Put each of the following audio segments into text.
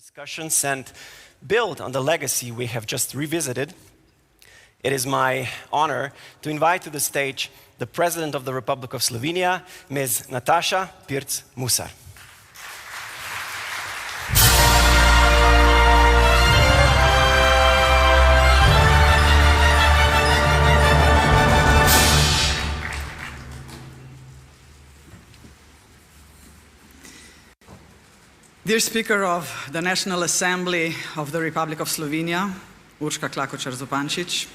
discussions and build on the legacy we have just revisited, it is my honor to invite to the stage the President of the Republic of Slovenia, Ms. Natasha Musar. Dear Speaker of the National Assembly of the Republic of Slovenia, Urška Klakočar Zupančič,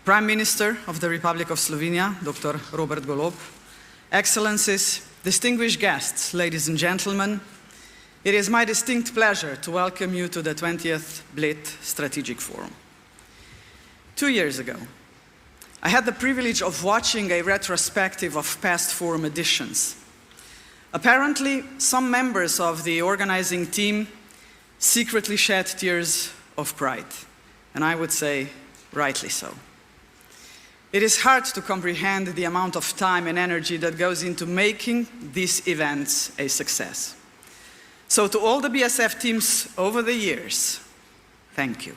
Prime Minister of the Republic of Slovenia, Dr. Robert Golob, Excellencies, distinguished guests, ladies and gentlemen, it is my distinct pleasure to welcome you to the 20th Bled Strategic Forum. 2 years ago, I had the privilege of watching a retrospective of past forum editions. Apparently, some members of the organizing team secretly shed tears of pride, and I would say rightly so. It is hard to comprehend the amount of time and energy that goes into making these events a success. So to all the BSF teams over the years, thank you.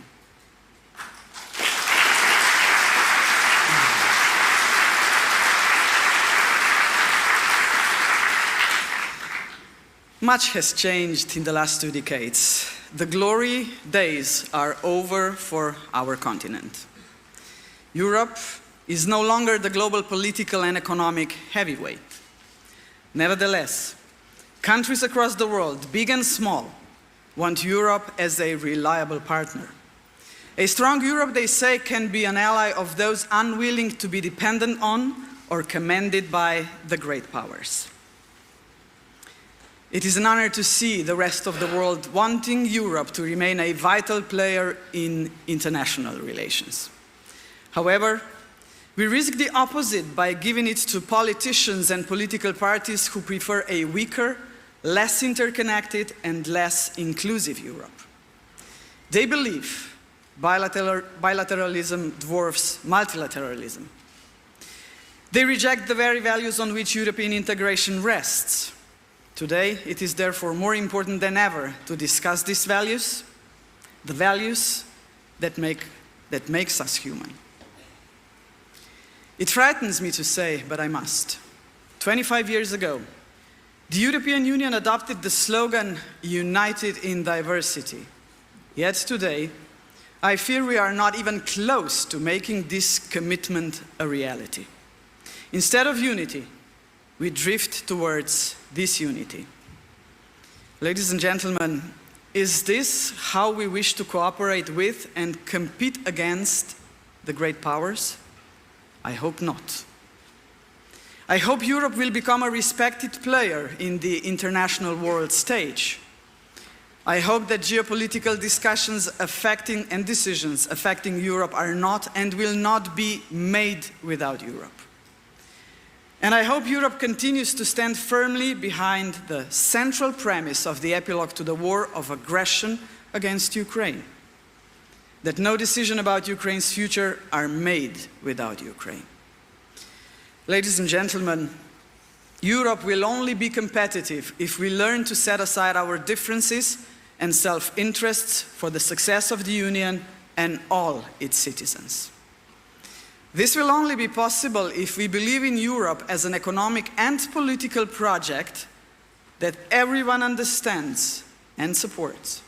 Much has changed in the last 2 decades. The glory days are over for our continent. Europe is no longer the global political and economic heavyweight. Nevertheless, countries across the world, big and small, want Europe as a reliable partner. A strong Europe, they say, can be an ally of those unwilling to be dependent on or commanded by the great powers. It is an honor to see the rest of the world wanting Europe to remain a vital player in international relations. However, we risk the opposite by giving it to politicians and political parties who prefer a weaker, less interconnected, and less inclusive Europe. They believe bilateralism dwarfs multilateralism. They reject the very values on which European integration rests. Today, it is therefore more important than ever to discuss these values, the values that makes us human. It frightens me to say, but I must. 25 years ago, the European Union adopted the slogan, "United in diversity." Yet today, I fear we are not even close to making this commitment a reality. Instead of unity, we drift towards disunity. Ladies and gentlemen, is this how we wish to cooperate with and compete against the great powers? I hope not. I hope Europe will become a respected player in the international world stage. I hope that geopolitical discussions affecting and decisions affecting Europe are not and will not be made without Europe. And I hope Europe continues to stand firmly behind the central premise of the epilogue to the war of aggression against Ukraine, that no decision about Ukraine's future are made without Ukraine. Ladies and gentlemen, Europe will only be competitive if we learn to set aside our differences and self-interests for the success of the Union and all its citizens. This will only be possible if we believe in Europe as an economic and political project that everyone understands and supports.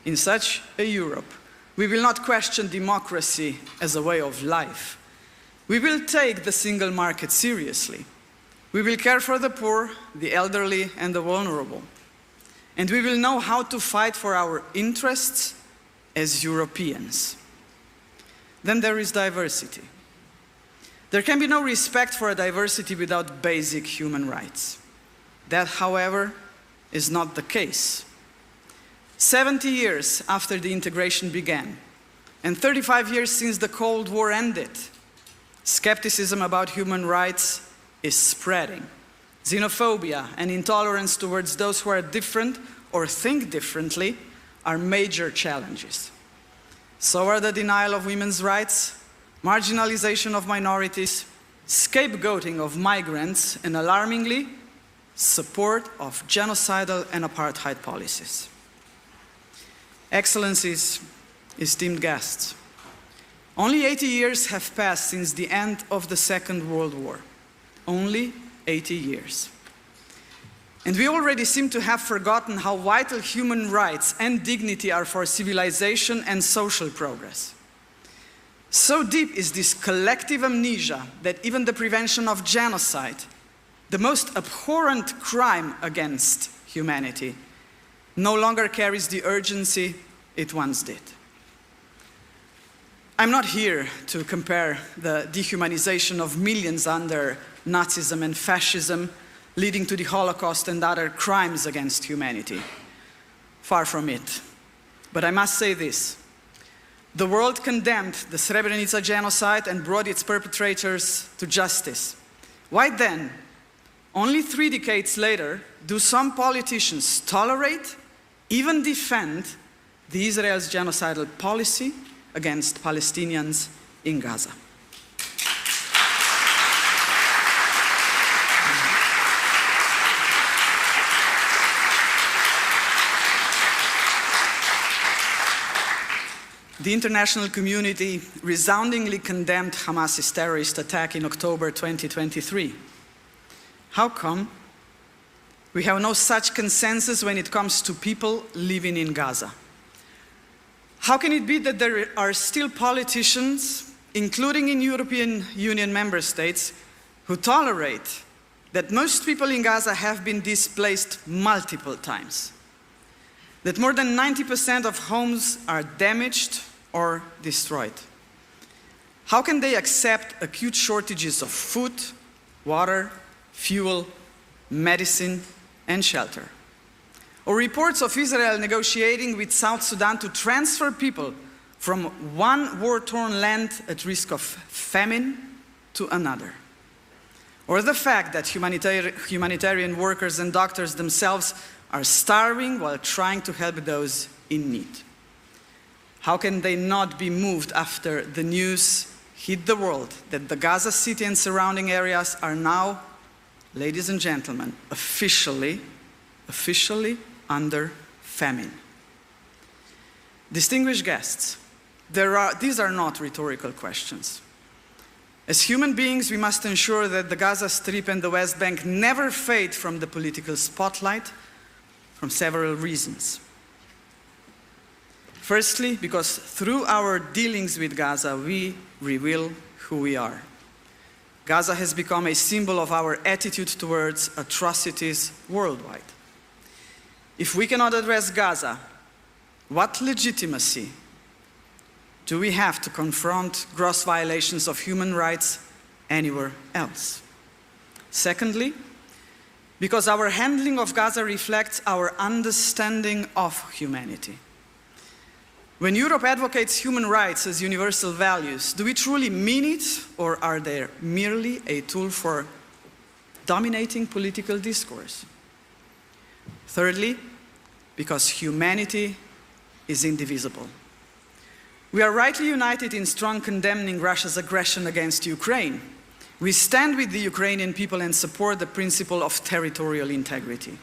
In such a Europe, we will not question democracy as a way of life. We will take the single market seriously. We will care for the poor, the elderly, and the vulnerable. And we will know how to fight for our interests as Europeans. Then there is diversity. There can be no respect for a diversity without basic human rights. That, however, is not the case. 70 years after the integration began, and 35 years since the Cold War ended, skepticism about human rights is spreading. Xenophobia and intolerance towards those who are different or think differently are major challenges. So are the denial of women's rights, marginalization of minorities, scapegoating of migrants, and alarmingly, support of genocidal and apartheid policies. Excellencies, esteemed guests, only 80 years have passed since the end of the Second World War. Only 80 years. And we already seem to have forgotten how vital human rights and dignity are for civilization and social progress. So deep is this collective amnesia that even the prevention of genocide, the most abhorrent crime against humanity, no longer carries the urgency it once did. I'm not here to compare the dehumanization of millions under Nazism and fascism, leading to the Holocaust and other crimes against humanity. Far from it. But I must say this. The world condemned the Srebrenica genocide and brought its perpetrators to justice. Why then, only 3 decades later, do some politicians tolerate, even defend, the Israel's genocidal policy against Palestinians in Gaza? The international community resoundingly condemned Hamas's terrorist attack in October 2023. How come we have no such consensus when it comes to people living in Gaza? How can it be that there are still politicians, including in European Union member states, who tolerate that most people in Gaza have been displaced multiple times? That more than 90% of homes are damaged or destroyed? How can they accept acute shortages of food, water, fuel, medicine, and shelter? Or reports of Israel negotiating with South Sudan to transfer people from one war-torn land at risk of famine to another? Or the fact that humanitarian workers and doctors themselves are starving while trying to help those in need? How can they not be moved after the news hit the world that the Gaza City and surrounding areas are now, ladies and gentlemen, officially under famine? Distinguished guests, these are not rhetorical questions. As human beings, we must ensure that the Gaza Strip and the West Bank never fade from the political spotlight from several reasons. Firstly, because through our dealings with Gaza, we reveal who we are. Gaza has become a symbol of our attitude towards atrocities worldwide. If we cannot address Gaza, what legitimacy do we have to confront gross violations of human rights anywhere else? Secondly, because our handling of Gaza reflects our understanding of humanity. When Europe advocates human rights as universal values, do we truly mean it, or are they merely a tool for dominating political discourse? Thirdly, because humanity is indivisible. We are rightly united in strong condemning Russia's aggression against Ukraine. We stand with the Ukrainian people and support the principle of territorial integrity.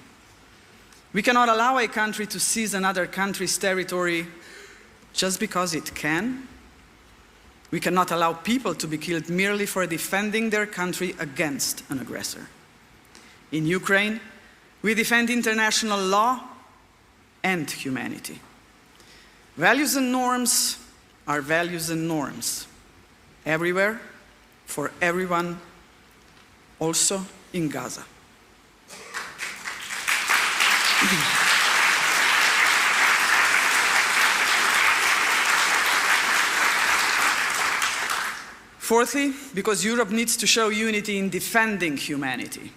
We cannot allow a country to seize another country's territory just because it can. We cannot allow people to be killed merely for defending their country against an aggressor. In Ukraine, we defend international law and humanity. Values and norms are values and norms, everywhere, for everyone, also in Gaza. Fourthly, because Europe needs to show unity in defending humanity.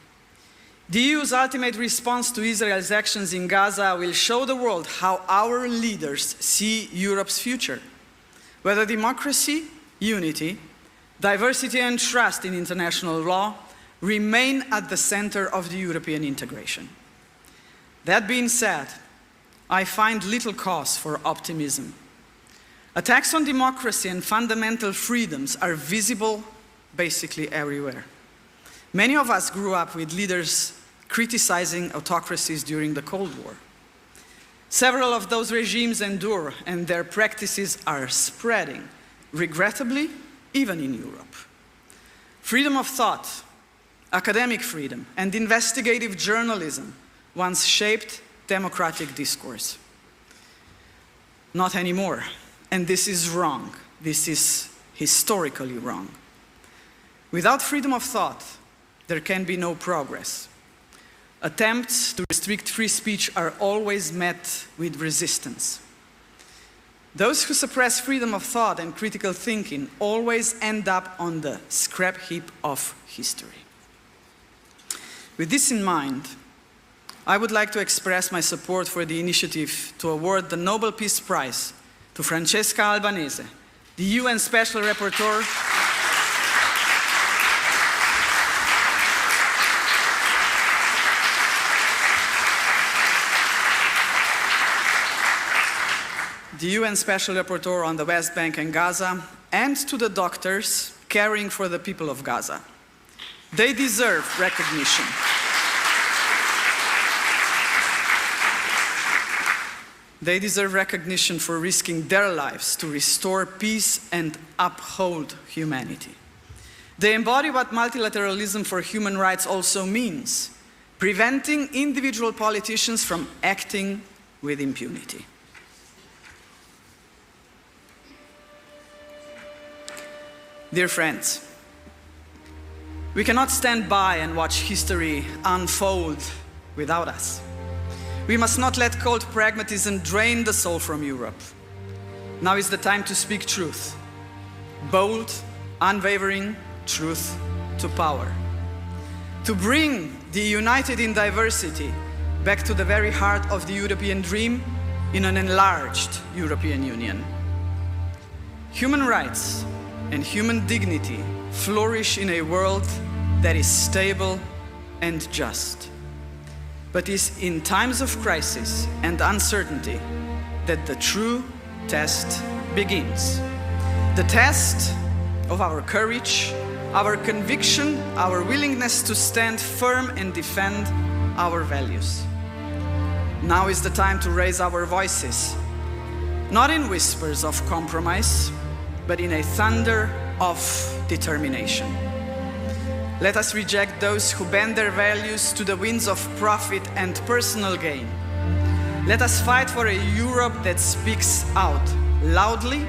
The EU's ultimate response to Israel's actions in Gaza will show the world how our leaders see Europe's future, whether democracy, unity, diversity and trust in international law remain at the center of the European integration. That being said, I find little cause for optimism. Attacks on democracy and fundamental freedoms are visible basically everywhere. Many of us grew up with leaders criticizing autocracies during the Cold War. Several of those regimes endure, and their practices are spreading, regrettably, even in Europe. Freedom of thought, academic freedom, and investigative journalism once shaped democratic discourse. Not anymore, and this is wrong. This is historically wrong. Without freedom of thought, there can be no progress. Attempts to restrict free speech are always met with resistance. Those who suppress freedom of thought and critical thinking always end up on the scrap heap of history. With this in mind, I would like to express my support for the initiative to award the Nobel Peace Prize to Francesca Albanese, the UN Special Rapporteur on the West Bank and Gaza, and to the doctors caring for the people of Gaza. They deserve recognition. They deserve recognition for risking their lives to restore peace and uphold humanity. They embody what multilateralism for human rights also means: preventing individual politicians from acting with impunity. Dear friends, we cannot stand by and watch history unfold without us. We must not let cold pragmatism drain the soul from Europe. Now is the time to speak truth. Bold, unwavering truth to power. To bring the united in diversity back to the very heart of the European dream in an enlarged European Union. Human rights and human dignity flourish in a world that is stable and just. But it's in times of crisis and uncertainty that the true test begins. The test of our courage, our conviction, our willingness to stand firm and defend our values. Now is the time to raise our voices, not in whispers of compromise, but in a thunder of determination. Let us reject those who bend their values to the winds of profit and personal gain. Let us fight for a Europe that speaks out loudly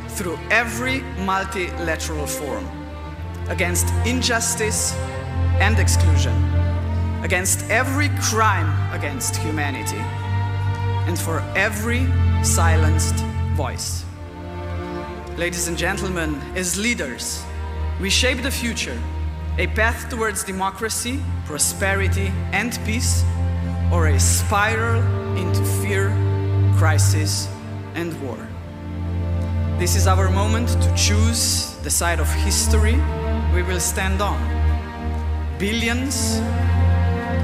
through every multilateral forum, against injustice and exclusion, against every crime against humanity, and for every silenced voice. Ladies and gentlemen, as leaders, we shape the future, a path towards democracy, prosperity, and peace, or a spiral into fear, crisis, and war. This is our moment to choose the side of history we will stand on. Billions,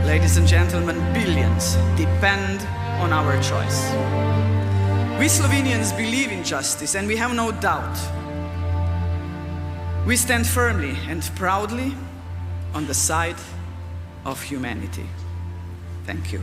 ladies and gentlemen, billions depend on our choice. We Slovenians believe in justice, and we have no doubt. We stand firmly and proudly on the side of humanity. Thank you.